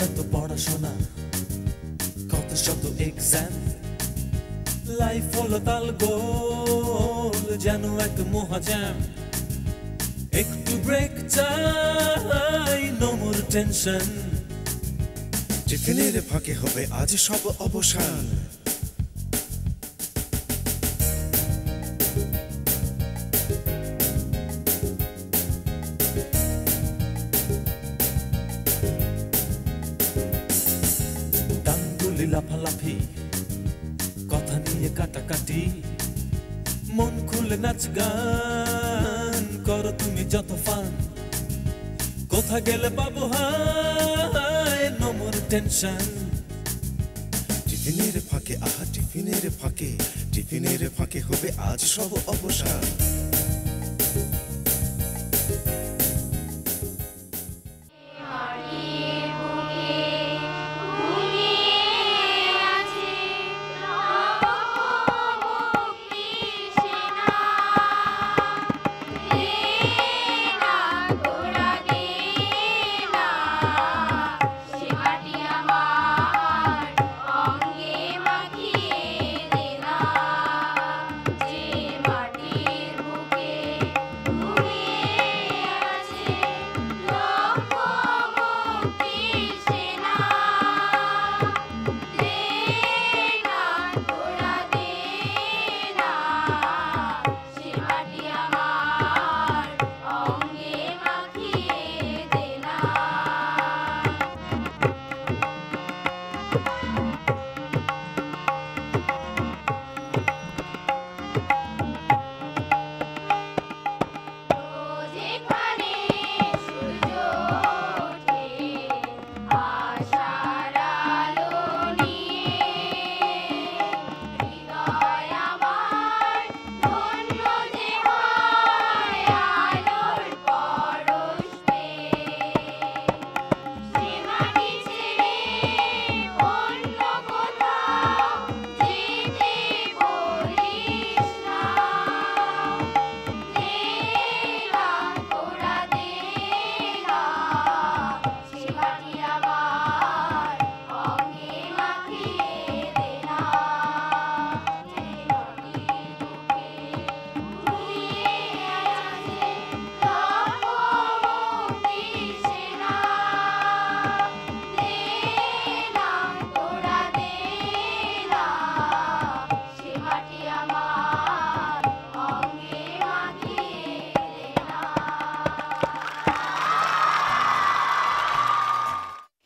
এত পড়াশোনা, কত শত এক্সাম, লাইফ হলো তাল গোল যেন এক মহাজ্যাম। একটু ব্রেক চাই, নো মোর টেনশন। টিফিনের ফাঁকে হবে আজ সব অবসান। ডাঙ্গুলি লাফালাফি, কথা নিয়ে কাটাকাটি, মন খুলে নাচ গান করো তুমি যত ফান। কোথা গেলে পাবো হায়, নো মোর টেনশন। টিফিনের ফাঁকে আহা টিফিনের ফাঁকে, টিফিনের ফাঁকে হবে আজ সব অবসান।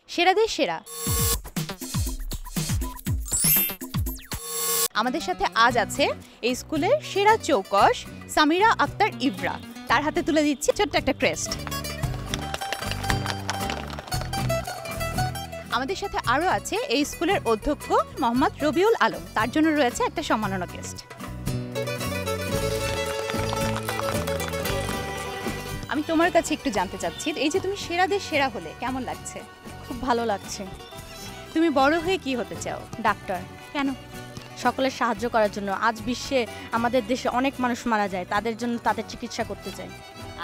সেরাদের সেরা। আমাদের সাথে আজ আছে এই স্কুলের সেরা চৌকস সামিরা আক্তার ইভরা। তার হাতে তুলে দিচ্ছি ছোট্ট একটা ক্রেস্ট। আমাদের সাথে আরও আছে এই স্কুলের অধ্যক্ষ মোহাম্মদ রবিউল আলম। তার জন্য রয়েছে একটা সম্মাননা ক্রেস্ট। আমি তোমার কাছে একটু জানতে চাচ্ছি, এই যে তুমি সেরাদের সেরা হলে কেমন লাগছে? খুব ভালো লাগছে। তুমি বড় হয়ে কি হতে চাও? ডাক্তার। কেন? সকলের সাহায্য করার জন্য। আজ বিশ্বে আমাদের দেশে অনেক মানুষ মারা যায়, তাদের জন্য তাদের চিকিৎসা করতে চাই।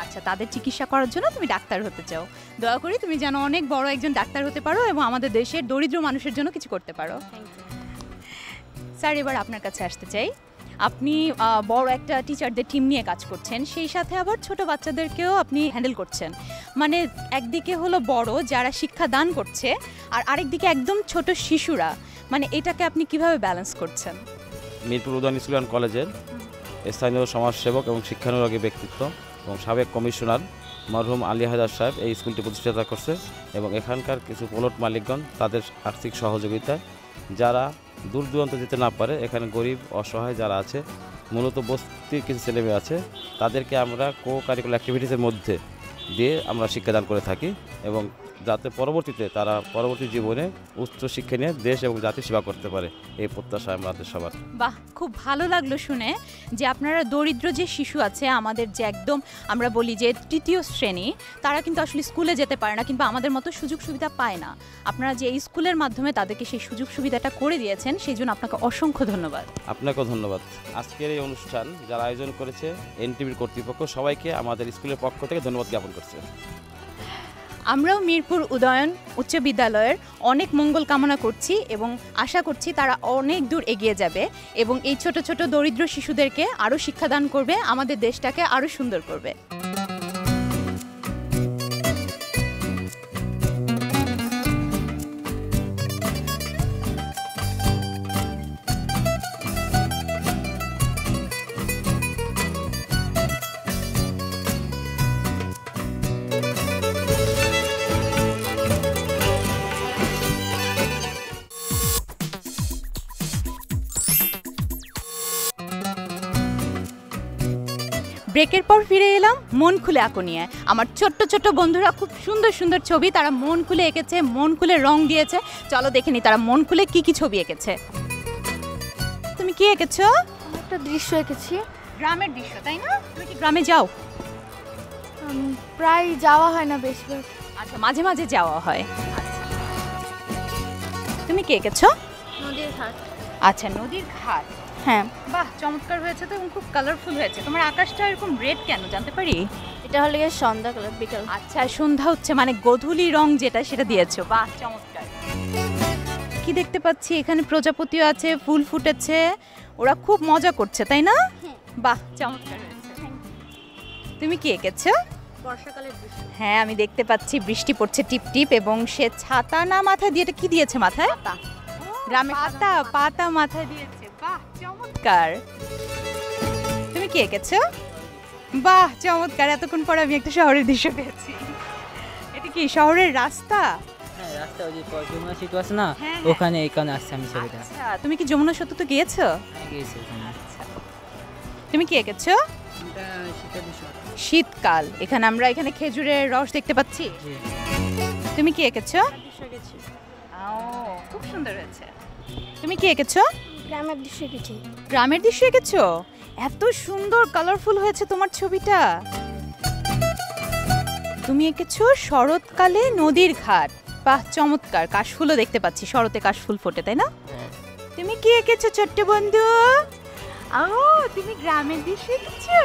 আচ্ছা, তাদের চিকিৎসা করার জন্য তুমি ডাক্তার হতে চাও। দয়া করি তুমি যেন অনেক বড় একজন ডাক্তার হতে পারো এবং আমাদের দেশের দরিদ্র মানুষের জন্য কিছু করতে পারো। স্যার, এবার আপনার কাছে আসতে চাই। আপনি বড় একটা টিচারদের টিম নিয়ে কাজ করছেন, সেই সাথে আবার ছোট বাচ্চাদেরকেও আপনি হ্যান্ডেল করছেন। মানে একদিকে হলো বড় যারা শিক্ষা দান করছে, আর আরেকদিকে একদম ছোট শিশুরা। মানে এটাকে আপনি কিভাবে ব্যালেন্স করছেন? মিরপুর উদয়ন স্কুল অ্যান্ড কলেজের স্থানীয় সমাজসেবক এবং শিক্ষানুরাগী ব্যক্তিত্ব এবং সাবেক কমিশনার মরহুম আলী হায়দার সাহেব এই স্কুলটি প্রতিষ্ঠাতা করছে এবং এখানকার কিছু প্লট মালিকগণ তাদের আর্থিক সহযোগিতায় যারা দূর দূরান্ত যেতে না পারে, এখানে গরিব অসহায় যারা আছে, মূলত বস্তির কিছু ছেলেমেয়ে আছে, তাদেরকে আমরা কো কারিকুলার অ্যাক্টিভিটিসের মধ্যে দিয়ে আমরা শিক্ষাদান করে থাকি এবং যাতে পরবর্তীতে তারা পরবর্তী জীবনে উচ্চ শিক্ষা নিয়ে দেশ এবং জাতির সেবা করতে পারে, এই প্রত্যাশা আমাদের সবার। বাহ, খুব ভালো লাগলো শুনে যে আপনারা দরিদ্র যে শিশু আছে আমাদের, যে একদম আমরা বলি যে তৃতীয় শ্রেণী, তারা কিন্তু আসলে স্কুলে যেতে পারে না কিংবা আমাদের মতো সুযোগ সুবিধা পায় না। আপনারা যে এই স্কুলের মাধ্যমে তাদেরকে সেই সুযোগ সুবিধাটা করে দিয়েছেন, সেই জন্য আপনাকে অসংখ্য ধন্যবাদ। আপনাকেও ধন্যবাদ। আজকের এই অনুষ্ঠান যারা আয়োজন করেছে এনটিভির কর্তৃপক্ষ, সবাইকে আমাদের স্কুলের পক্ষ থেকে ধন্যবাদ জ্ঞাপন করছে। আমরাও মিরপুর উদয়ন উচ্চ বিদ্যালয়ের অনেক মঙ্গল কামনা করছি এবং আশা করছি তারা অনেক দূর এগিয়ে যাবে এবং এই ছোট ছোট দরিদ্র শিশুদেরকে আরও শিক্ষাদান করবে, আমাদের দেশটাকে আরও সুন্দর করবে। ব্রেকের পর ফিরে এলাম মন খুলে আঁকো নিয়ে। আমার ছোট্ট ছোট্ট বন্ধুরা খুব সুন্দর সুন্দর ছবি তারা মন খুলে এঁকেছে, মন খুলে রং দিয়েছে। চলো দেখে নি তারা মন খুলে কি কি ছবি এঁকেছে। তুমি কি এঁকেছো? একটা দৃশ্য এঁকেছি। গ্রামের দৃশ্য, তাই না? তুমি কি গ্রামে যাও? প্রায় যাওয়া হয় না, বেশিরভাগ। আচ্ছা, মাঝে মাঝে যাওয়া হয়। তুমি কি এঁকেছো? নদীর ঘাট। আচ্ছা, নদীর ঘাট। হ্যাঁ। বাহ, চমৎকার হয়েছে তো এবং খুব কালারফুল হয়েছে। তোমার আকাশটা এরকম রেড কেন জানতে পারি? এটা হলে সন্ধ্যাকালে, বিকাল। আচ্ছা, সন্ধ্যা হচ্ছে মানে গোধূলি রং যেটা সেটা দিয়েছো। বাহ, চমৎকার। কি দেখতে পাচ্ছি এখানে প্রজাপতিও আছে, ফুল ফুটেছে, ওরা খুব মজা করছে, তাই না? বাহ, চমৎকার হয়েছে। তুমি কি এঁকেছো? বর্ষাকালের দৃশ্য। হ্যাঁ, আমি দেখতে পাচ্ছি বৃষ্টি পড়ছে টিপ টিপ এবং সে ছাতা না মাথায় দিয়ে, এটা কি দিয়েছে মাথায়? গ্রামে পাতা, পাতা মাথায় দিয়েছে। বাহ, চমৎকার। তুমি কি এঁকেছো? বাহ, চমৎকার। এতক্ষণ পর আমি একটা শহরের দৃশ্য পেয়েছি। এটা কি শহরের রাস্তা? হ্যাঁ, রাস্তা ওই যে যমুনা সেতু আছে না, হ্যাঁ, ওখানে এখানে আসছে আমি ছবিটা। আচ্ছা, তুমি কি যমুনা সেতু তো গিয়েছো? হ্যাঁ, গিয়েছি ওখানে। আচ্ছা, তুমি কি এঁকেছো? এটা শীতের বিষয়। শীতকাল। এখানে আমরা এখানে খেজুরের রস দেখতে পাচ্ছি। জি। তুমি কি এঁকেছো? দৃশ্য এঁকেছি। ও, খুব সুন্দর হয়েছে। তুমি কি এঁকেছো? গ্রামের দৃশ্য এঁকেছি। গ্রামের দৃশ্য এঁকেছো? এত সুন্দর কালারফুল হয়েছে তোমার ছবিটা। তুমি এঁকেছো শরৎকালে নদীর ঘাট। বাহ, চমৎকার। কাশফুলও দেখতে পাচ্ছি, শরতে কাশফুল ফোটে, তাই না? তুমি কি এঁকেছো ছোট্ট বন্ধু? ও, তুমি গ্রামের দৃশ্য এঁকেছো।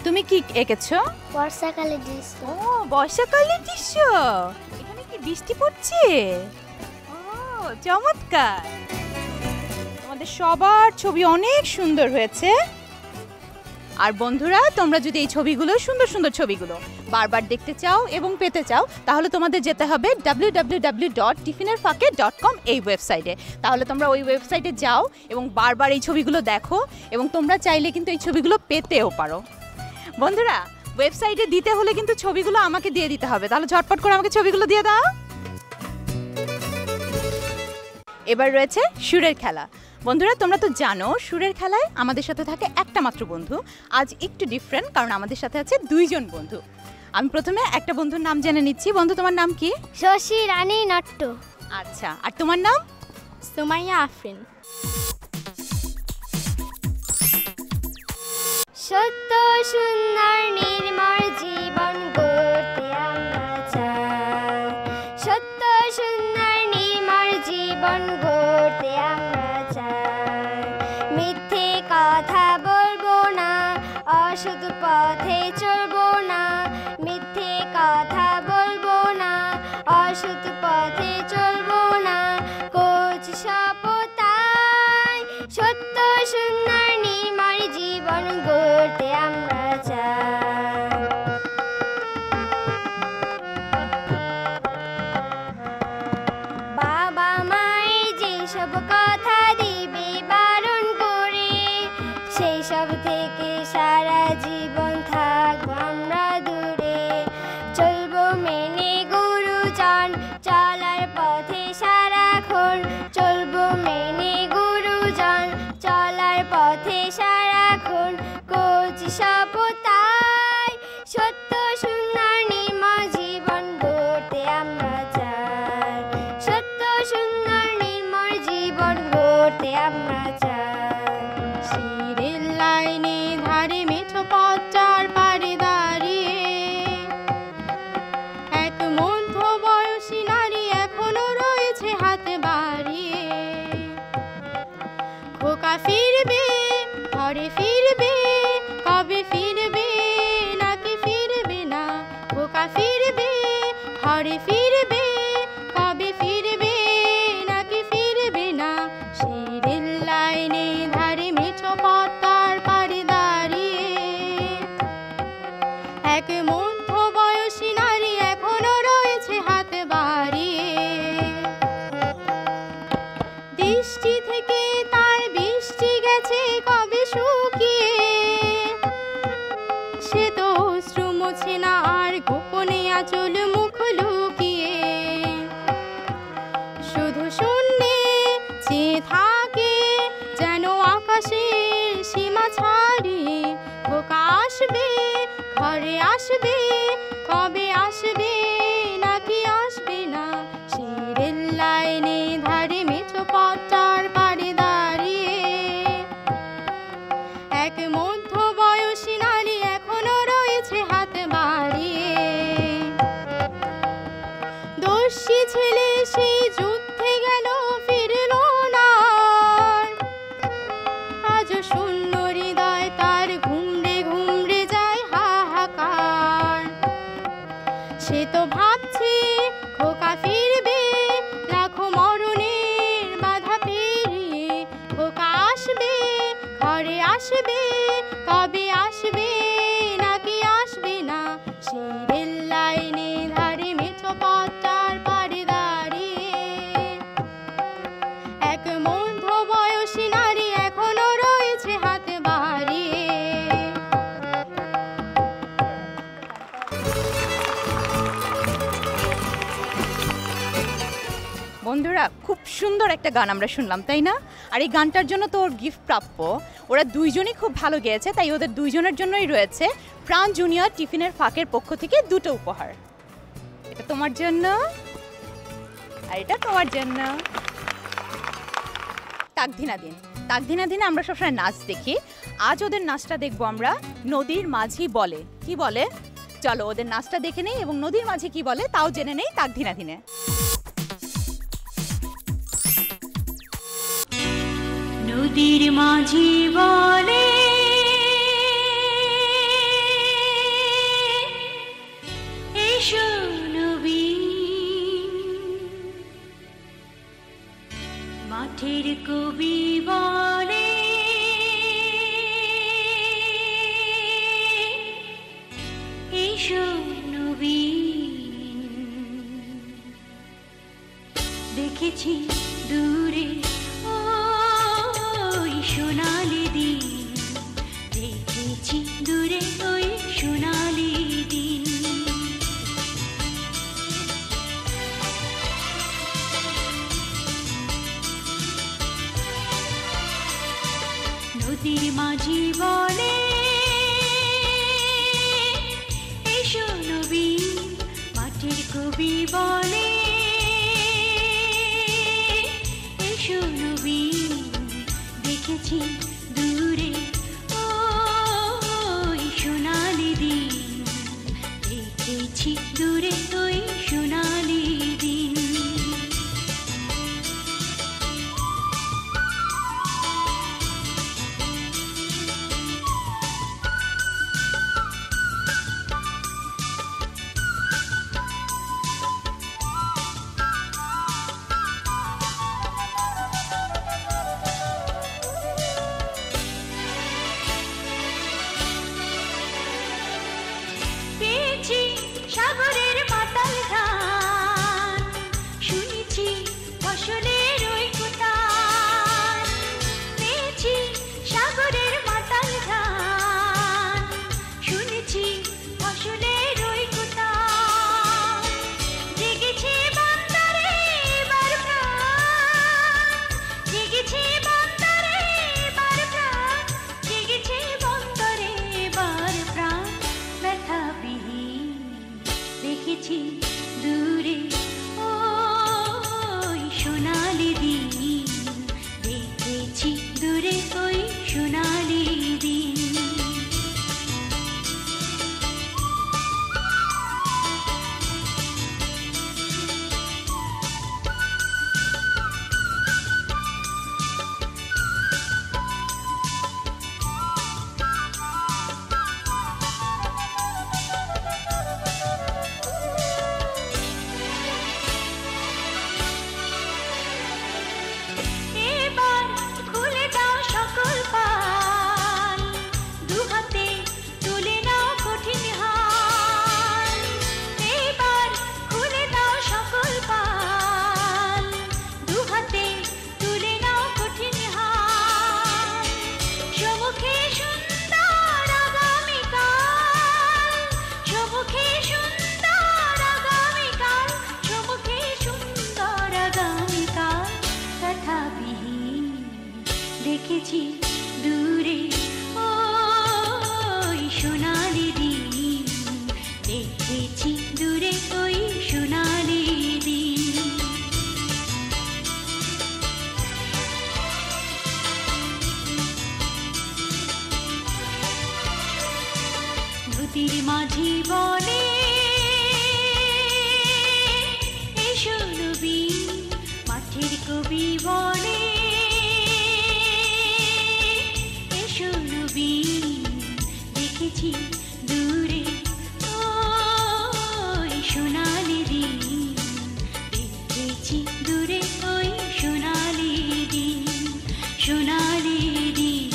তুমি কি এঁকেছো? বর্ষাকালের দৃশ্য। ও, বর্ষাকালের দৃশ্য। এখানে কি বৃষ্টি পড়ছে? ও, চমৎকার। তোমাদের সবার ছবি অনেক সুন্দর হয়েছে। আর বন্ধুরা, তোমরা যদি এই ছবিগুলো, সুন্দর সুন্দর ছবিগুলো বারবার দেখতে চাও এবং পেতে চাও, তাহলে তোমাদের যেতে হবে www.tiffinerfaake.com এই ওয়েবসাইটে। তাহলে তোমরা ওই ওয়েবসাইটে যাও এবং বারবার এই ছবিগুলো দেখো এবং তোমরা চাইলে কিন্তু এই ছবিগুলো পেতেও পারো। বন্ধুরা, ওয়েবসাইটে দিতে হলে কিন্তু ছবিগুলো আমাকে দিয়ে দিতে হবে। তাহলে ঝটপট করে আমাকে ছবিগুলো দিয়ে দাও। এবার রয়েছে সুরের খেলা। বন্ধুরা, তোমরা তো জানো সুরের খেলায় আমাদের সাথে থাকে একটা মাত্র বন্ধু। আজ একটু ডিফারেন্ট, কারণ আমাদের সাথে আছে দুইজন বন্ধু। আমি প্রথমে একটা বন্ধুর নাম জেনে নিচ্ছি। বন্ধু, তোমার নাম কি? শশী রানী নট্ট। আচ্ছা, আর তোমার নাম? সুমাইয়া আফরিন। সত্য সুন্দর নির্মল জীবন গড়তে আমরা চাই। সত্য সুন্দর নির্মল জীবন গড়তে আমরা চাই। মিথ্যে কথা বলবো না, অসৎ পথে চলবো না। মিথ্যে কথা বলবো না, অসৎ পথে চলবো না। কোচ শপথ, সত্য সুন্দর নির্মল জীবন গড়তে আমরা চাই। বাবা মায়ের যেসব কথা দিবে বারণ করে, সেই সব থেকে সারা জীবন থাকবো আমরা দূরে। চলবো মেনে গুরুজন চলার পথে সারাক্ষণ। চলবো মেনে গুরুজন চলার পথে সারাক্ষণ। কোচ শপথ, সত্য সুন্দর নির্মল জীবন গড়তে আমরা চাই। সত্য সুন্দর নির্মল জীবন গড়তে আমরা চাই। শিরের লাইনে ধারে মেঠো পথটার পাড়ে দাঁড়িয়ে এক মধ্য বয়সী নারী এখনো রয়েছে হাতে বাড়িয়ে। খোকা ফিরবে, ঘরে ফিরবে, কবে ফিরবে নাকি ফিরবে না? খোকা ফিরবে, ঘরে বৃষ্টি থেকে তার বৃষ্টি গেছে কবে শুকিয়ে, সে তো অশ্রু মোছে না আর গোপনে আঁচল মুখ লুকিয়ে, শুধু শূন্যে চেয়ে থাকে যেন আকাশের সীমা ছাড়িয়ে। খোকা আসবে, ঘরে আসবে, কবে আসবে নাকি আসবে না, সেই রেল লাইনে ধারে মেঠো পথটার পাড়ে দাঁড়িয়ে এক মধ্য বয়সী নারী এখনো রয়েছে হাত বাড়িয়ে। দস্যি ছেলে সেই যুদ্ধে গেল ফিরল না, আজ শূন্য হৃদয় তার ঘুমড়ে ঘুমড়ে যায় হাহাকার। সে তো ভাবছে খোকা ফিরবে লাখো মরণের বাধা পেরিয়ে। খোকা আসবে, ঘরে আসবে, কবে আসবে নাকি আসবে না, সেই রেল লাইনে ধারে মেঠো পথটার পাড়ে দাঁড়িয়ে এক মধ্য বয়সী নারী এখনো রয়েছে হাত বাড়িয়ে। বন্ধুরা, খুব সুন্দর একটা গান আমরা শুনলাম, তাই না? আর এই গানটার জন্য তো ওর গিফট প্রাপ্য। ওরা দুইজনই খুব ভালো গেয়েছে, তাই ওদের দুইজনের জন্যই রয়েছে প্রাণ জুনিয়র টিফিনের ফাঁকের পক্ষ থেকে 2টো উপহার। এটা তোমার জন্য আর এটা তোমার জন্য। তাকধিনা দিন, তাকধিনা দিনে আমরা সবসময় নাচ দেখি। আজ ওদের নাচটা দেখবো আমরা, নদীর মাঝি বলে। কি বলে? চলো ওদের নাচটা দেখে নেই এবং নদীর মাঝি কি বলে তাও জেনে নেই তাকধিনা দিনে। নদীর মাঝি বলে এসো নবীন, মাঠের কবি বলে এসো নবীন। দেখেছি দূরে ওই সোনালি দিন, দেখেছি দূরে ওই সোনালি দিন। নদীর মাঝি বলে এসো নবীন, মাটির কবি বলে এসো নবীন। দেখেছি দূরে ওই সোনালি দিন, দেখেছি দূরে ওই সোনালি দিন। দেখেছি দূরে ওই সোনালি দিন, দেখেছি দূরে ওই সোনালি দিন। নদীর মাঝি বনে এসো নবীন, মাঠের কবি বনে এসো নবীন, দেখেছি দূরে ওই সোনালি দিন, দেখেছি দূরে ওই সোনালি দিন, সোনালি দিন,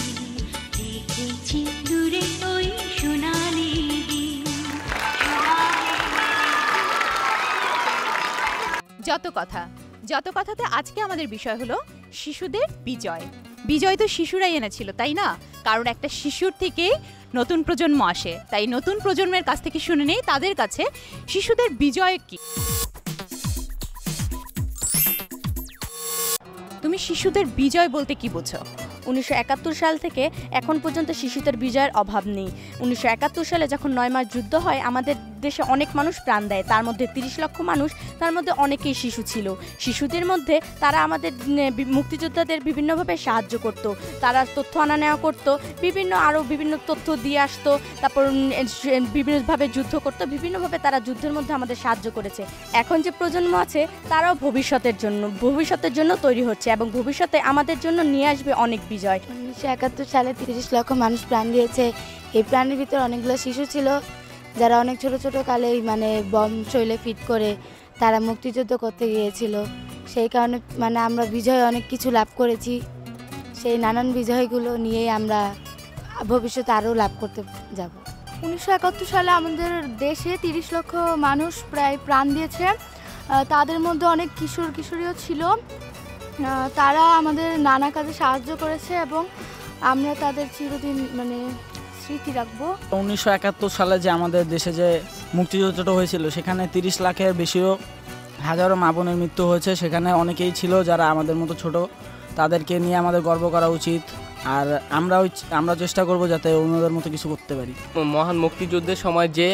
দেখেছি দূরে ওই সোনালি দিন। যত কথাতে আজকে আমাদের বিষয় হলো শিশুদের বিজয়। বিজয় তো শিশুরাই এনেছিল, তাই না? কারণ একটা শিশুর থেকেই নতুন প্রজন্ম আসে, তাই নতুন প্রজন্মের কাছ থেকে শুনে নেই তাদের কাছে শিশুদের বিজয় কি। তুমি শিশুদের বিজয় বলতে কি বোঝো? 1971 সাল থেকে এখন পর্যন্ত শিশুদের বিজয়ের অভাব নেই। 1971 সালে যখন 9 মাস যুদ্ধ হয়, আমাদের দেশে অনেক মানুষ প্রাণ দেয়, তার মধ্যে 30 লক্ষ মানুষ, তার মধ্যে অনেকেই শিশু ছিল। শিশুদের মধ্যে তারা আমাদের মুক্তিযোদ্ধাদের বিভিন্নভাবে সাহায্য করত, তারা তথ্য আনা নেওয়া করতো, বিভিন্ন তথ্য দিয়ে আসতো, তারপর বিভিন্নভাবে যুদ্ধ করতো, বিভিন্নভাবে তারা যুদ্ধের মধ্যে আমাদের সাহায্য করেছে। এখন যে প্রজন্ম আছে তারাও ভবিষ্যতের জন্য তৈরি হচ্ছে এবং ভবিষ্যতে আমাদের জন্য নিয়ে আসবে অনেক বিজয়। 1971 সালে 30 লক্ষ মানুষ প্রাণ দিয়েছে। এই প্রাণের ভিতরে অনেকগুলো শিশু ছিল যারা অনেক ছোট ছোট কালেই বম শৈলে ফিট করে তারা মুক্তিযুদ্ধ করতে গিয়েছিল। সেই কারণে আমরা বিজয় অনেক কিছু লাভ করেছি। সেই নানান বিজয়গুলো নিয়েই আমরা ভবিষ্যতে আরও লাভ করতে যাব। 1971 সালে আমাদের দেশে 30 লক্ষ মানুষ প্রায় প্রাণ দিয়েছে। তাদের মধ্যে অনেক কিশোর কিশোরীও ছিল। তারা আমাদের নানা কাজে সাহায্য করেছে এবং আমরা তাদের চিরদিন স্মৃতি রাখবো। 1971 সালে যে আমাদের দেশে যে মুক্তিযুদ্ধটা হয়েছিল, সেখানে 30 লাখের বেশিও হাজারো মা বোনের মৃত্যু হয়েছে। সেখানে অনেকেই ছিল যারা আমাদের মতো ছোট, তাদেরকে নিয়ে আমাদের গর্ব করা উচিত। আর আমরা চেষ্টা করব যাতে অন্যদের মতো কিছু করতে পারি। মহান মুক্তিযুদ্ধের সময় যে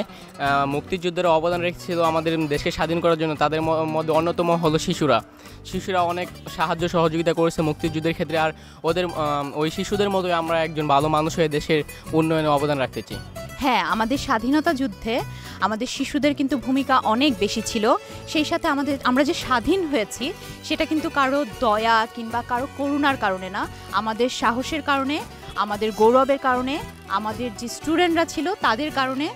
মুক্তিযুদ্ধের অবদান রেখেছিল আমাদের দেশকে স্বাধীন করার জন্য, তাদের মধ্যে অন্যতম হলো শিশুরা অনেক সাহায্য সহযোগিতা করেছে মুক্তিযুদ্ধের ক্ষেত্রে। আর ওই শিশুদের মতোই আমরা একজন ভালো মানুষ হয়ে দেশের উন্নয়নে অবদান রাখতে চাই। হ্যাঁ, আমাদের স্বাধীনতা যুদ্ধে আমাদের শিশুদের কিন্তু ভূমিকা অনেক বেশি ছিল। সেই সাথে আমরা যে স্বাধীন হয়েছি সেটা কিন্তু কারো দয়া কিংবা কারো করুণার কারণে না, আমাদের সাহসের কারণে, আমাদের গৌরবের কারণে, আমাদের যে স্টুডেন্টরা ছিল তাদের কারণে।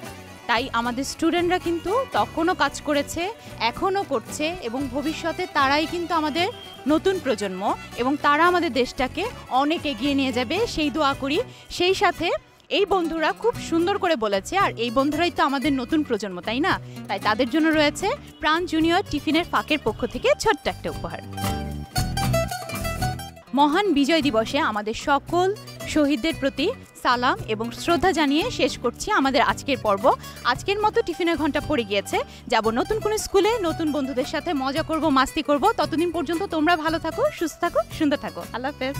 তাই আমাদের স্টুডেন্টরা কিন্তু তখনও কাজ করেছে, এখনও করছে এবং ভবিষ্যতে তারাই কিন্তু আমাদের নতুন প্রজন্ম এবং তারা আমাদের দেশটাকে অনেক এগিয়ে নিয়ে যাবে, সেই দোয়া করি। সেই সাথে এই বন্ধুরা খুব সুন্দর করে বলেছে, আর এই বন্ধুরাই তো আমাদের নতুন প্রজন্ম, তাই না? তাই তাদের জন্য রয়েছে প্রাণ জুনিয়র টিফিনের ফাঁকের পক্ষ থেকে ছোট্ট একটা উপহার। মহান বিজয় দিবসে আমাদের সকল শহীদদের প্রতি সালাম এবং শ্রদ্ধা জানিয়ে শেষ করছি আমাদের আজকের পর্ব। আজকের মতো টিফিনের ঘন্টা পড়ে গিয়েছে, যাব নতুন কোনো স্কুলে, নতুন বন্ধুদের সাথে মজা করব, মাস্তি করব। ততদিন পর্যন্ত তোমরা ভালো থাকো, সুস্থ থাকো, সুন্দর থাকো। আল্লাহ হাফেজ।